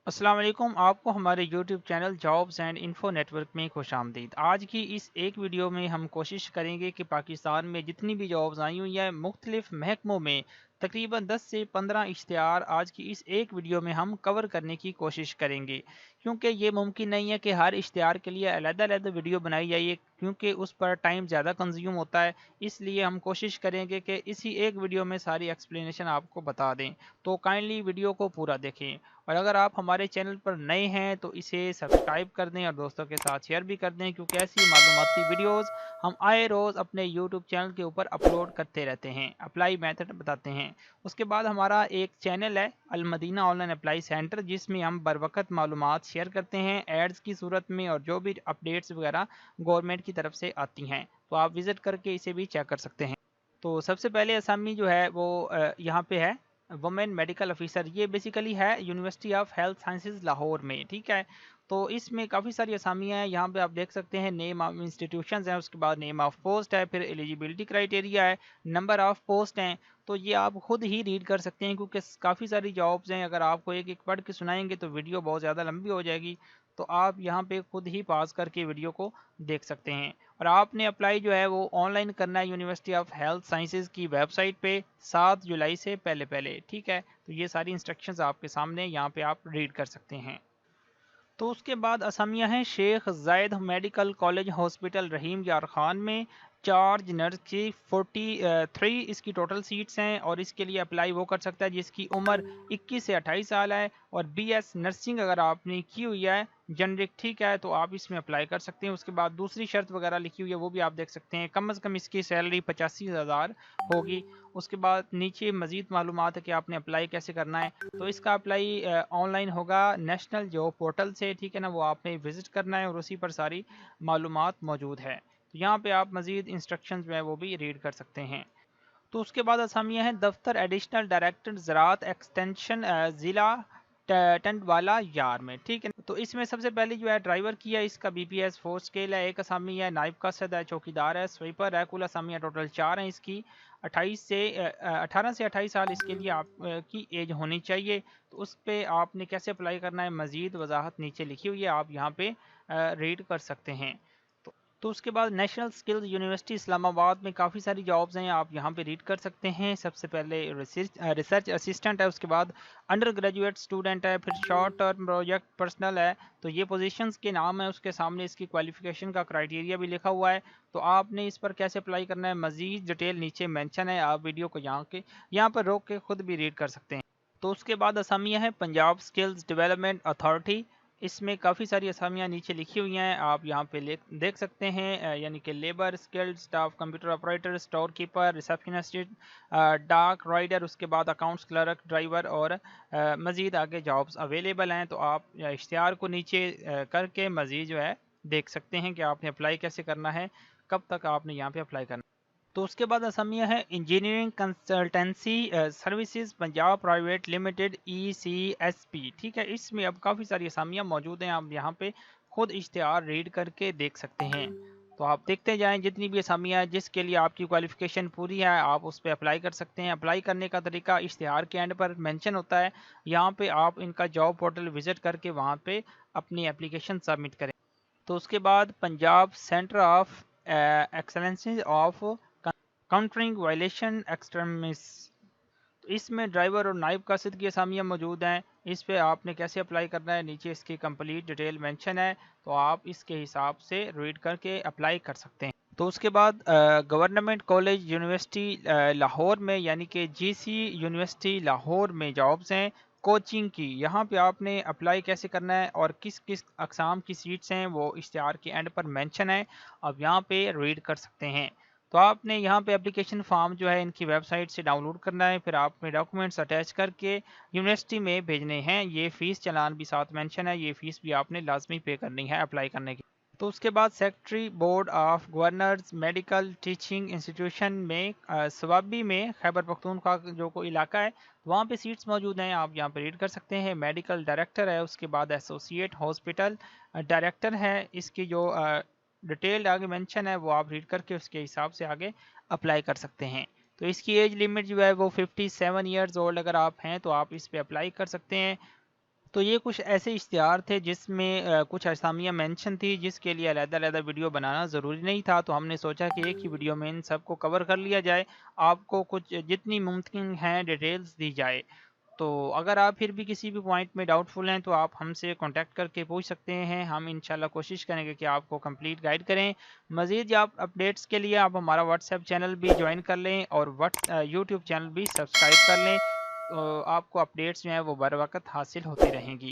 अस्सलाम वालेकुम। आपको हमारे YouTube channel jobs and info network में खुश आमदीद। आज की इस एक वीडियो में हम कोशिश करेंगे कि पाकिस्तान में जितनी भी जॉब्स आई हुई हैं मुख्तलिफ महकमों में तकरीबन 10 से 15 इश्तिहार आज की इस एक वीडियो में हम कवर करने की कोशिश करेंगे, क्योंकि ये मुमकिन नहीं है कि हर इश्तिहार के लिए अलग-अलग वीडियो बनाई जाए, क्योंकि उस पर टाइम ज़्यादा कंज्यूम होता है। इसलिए हम कोशिश करेंगे कि इसी एक वीडियो में सारी एक्सप्लेनेशन आपको बता दें, तो काइंडली वीडियो को पूरा देखें। और अगर आप हमारे चैनल पर नए हैं तो इसे सब्सक्राइब कर दें और दोस्तों के साथ शेयर भी कर दें, क्योंकि ऐसी मालूमाती वीडियोस हम आए रोज़ अपने यूट्यूब चैनल के ऊपर अपलोड करते रहते हैं, अप्लाई मेथड बताते हैं। उसके बाद हमारा एक चैनल है अल मदीना ऑनलाइन अप्लाई सेंटर, जिसमें हम बर वक्त मालूमात शेयर करते हैं एड्स की सूरत में, और जो भी अपडेट्स वगैरह गवर्नमेंट की तरफ से आती हैं तो आप विज़िट करके इसे भी चेक कर सकते हैं। तो सबसे पहले असामी जो है वो यहाँ पे है वुमेन मेडिकल ऑफिसर। ये बेसिकली है university of health sciences Lahore में, ठीक है। तो इसमें काफ़ी सारी असामियाँ हैं, यहाँ पे आप देख सकते हैं नेम ऑफ इंस्टीट्यूशंस हैं, उसके बाद नेम ऑफ पोस्ट है, फिर एलिजिबिलिटी क्राइटेरिया है, नंबर ऑफ पोस्ट हैं। तो ये आप खुद ही रीड कर सकते हैं, क्योंकि काफ़ी सारी जॉब्स हैं। अगर आपको एक एक पढ़ के सुनाएंगे तो वीडियो बहुत ज़्यादा लंबी हो जाएगी, तो आप यहाँ पे खुद ही पास करके वीडियो को देख सकते हैं। और आपने अप्लाई जो है वो ऑनलाइन करना है यूनिवर्सिटी ऑफ हेल्थ साइंसेज की वेबसाइट पे 7 जुलाई से पहले पहले, ठीक है। तो ये सारी इंस्ट्रक्शंस आपके सामने यहाँ पे आप रीड कर सकते हैं। तो उसके बाद असामियाँ हैं शेख जायद मेडिकल कॉलेज हॉस्पिटल रहीम यार खान में, चार्ज नर्स की 43 इसकी टोटल सीट्स हैं, और इसके लिए अप्लाई वो कर सकता है जिसकी उम्र 21 से 28 साल है, और बीएस नर्सिंग अगर आपने की हुई है जनरिक, ठीक है, तो आप इसमें अप्लाई कर सकते हैं। उसके बाद दूसरी शर्त वगैरह लिखी हुई है वो भी आप देख सकते हैं। कम से कम इसकी सैलरी 85,000 होगी। उसके बाद नीचे मजीद मालूमात है कि आपने अप्लाई कैसे करना है। तो इसका अप्लाई ऑनलाइन होगा नेशनल जॉब पोर्टल से, ठीक है ना, वो आपने विजिट करना है और उसी पर सारी मालूमात मौजूद है। तो यहाँ पे आप मजीद इंस्ट्रक्शंस जो है वो भी रीड कर सकते हैं। तो उसके बाद असामियाँ हैं दफ्तर एडिशनल डायरेक्टर ज़राअत एक्सटेंशन ज़िला टंडवाला यार में, ठीक है। तो इसमें सबसे पहले जो है ड्राइवर की है, इसका बीपीएस 4 स्केल है। एक असामी है नाइब कासद है, चौकीदार है, स्वीपर है। कुल असामियाँ टोटल 4 हैं इसकी। 18 से 28 साल इसके लिए आप की एज होनी चाहिए। तो उस पर आपने कैसे अप्लाई करना है मज़ीद वजाहत नीचे लिखी हुई है, आप यहाँ पे रीड कर सकते हैं। तो उसके बाद नेशनल स्किल्स यूनिवर्सिटी इस्लामाबाद में काफ़ी सारी जॉब्स हैं, आप यहाँ पे रीड कर सकते हैं। सबसे पहले रिसर्च असिस्टेंट है, उसके बाद अंडर ग्रेजुएट स्टूडेंट है, फिर शॉर्ट टर्म प्रोजेक्ट पर्सनल है। तो ये पोजीशंस के नाम है, उसके सामने इसकी क्वालिफिकेशन का क्राइटेरिया भी लिखा हुआ है। तो आपने इस पर कैसे अप्लाई करना है मज़ीद डिटेल नीचे मैंशन है, आप वीडियो को यहाँ पर रोक के खुद भी रीड कर सकते हैं। तो उसके बाद असामियाँ हैं पंजाब स्किल्स डेवलपमेंट अथॉरिटी। इसमें काफ़ी सारी असामियाँ नीचे लिखी हुई हैं, आप यहाँ पे देख सकते हैं। यानी कि labour skilled staff, computer operator, store keeper, receptionist, डाक राइडर, उसके बाद अकाउंट्स क्लर्क, ड्राइवर, और मज़ीद आगे जॉब्स अवेलेबल हैं। तो आप इश्तिहार को नीचे करके मज़ीद जो है देख सकते हैं कि आपने अप्लाई कैसे करना है, कब तक आपने यहाँ पे अप्लाई करना है। तो उसके बाद असामियाँ है engineering consultancy services Punjab private limited ECSP, ठीक है। इसमें अब काफ़ी सारी असामियाँ मौजूद हैं, आप यहाँ पे खुद इश्तिहार रीड करके देख सकते हैं। तो आप देखते जाएं जितनी भी असामियाँ हैं जिसके लिए आपकी क्वालिफिकेशन पूरी है आप उस पर अप्लाई कर सकते हैं। अप्लाई करने का तरीका इश्तिहार के एंड पर मेंशन होता है, यहाँ पे आप इनका जॉब पोर्टल विजिट करके वहाँ पे अपनी एप्लीकेशन सबमिट करें। तो उसके बाद Punjab centre of excellency of countering violation extremism, तो इसमें ड्राइवर और नाइब कासिद की असामियाँ मौजूद हैं। इस पे आपने कैसे अप्लाई करना है नीचे इसकी कंप्लीट डिटेल मेंशन है, तो आप इसके हिसाब से रीड करके अप्लाई कर सकते हैं। तो उसके बाद गवर्नमेंट कॉलेज यूनिवर्सिटी लाहौर में, यानी कि GC यूनिवर्सिटी लाहौर में जॉब्स हैं कोचिंग की। यहाँ पे आपने अप्लाई कैसे करना है और किस किस अकसाम की सीट्स हैं वो इश्तिहार के एंड पर मेंशन है, आप यहाँ पे रीड कर सकते हैं। तो आपने यहाँ पे एप्लीकेशन फॉर्म जो है इनकी वेबसाइट से डाउनलोड करना है, फिर आपने डॉक्यूमेंट्स अटैच करके यूनिवर्सिटी में भेजने हैं। ये फ़ीस चलान भी साथ मेंशन है, ये फ़ीस भी आपने लाजमी पे करनी है अप्लाई करने की। तो उसके बाद secretary board of governors medical teaching institution में सवाबी में खैबर पख्तूनख्वा जो कोई इलाका है वहाँ पे सीट्स मौजूद हैं, आप यहाँ पे रीड कर सकते हैं। मेडिकल डायरेक्टर है, उसके बाद एसोसिएट हॉस्पिटल डायरेक्टर है। इसकी जो डिटेल्ड आगे मेंशन है वो आप रीड करके उसके हिसाब से आगे अप्लाई कर सकते हैं। तो इसकी एज लिमिट जो है वो 57 ईयर्स ओल्ड अगर आप हैं तो आप इस पे अप्लाई कर सकते हैं। تو یہ کچھ ایسے اشتہار تھے جس میں کچھ اسامیاں مینشن تھی، جس کے لیے علیحدہ علیحدہ ویڈیو بنانا ضروری نہیں تھا، تو ہم نے سوچا کہ ایک ہی ویڈیو میں ان سب کو کور کر لیا جائے، آپ کو کچھ جتنی ممکن ہیں ڈیٹیلز دی جائے۔ تو اگر آپ پھر بھی کسی بھی پوائنٹ میں ڈاؤٹ فل ہیں تو آپ ہم سے کانٹیکٹ کر کے پوچھ سکتے ہیں، ہم انشاءاللہ کوشش کریں گے کہ آپ کو کمپلیٹ گائیڈ کریں۔ مزید آپ اپڈیٹس کے لیے آپ ہمارا واٹس ایپ چینل بھی جوائن کر لیں اور یوٹیوب چینل بھی سبسکرائب کر لیں، آپ کو اپڈیٹس جو ہیں وہ بر وقت حاصل ہوتی رہیں گی۔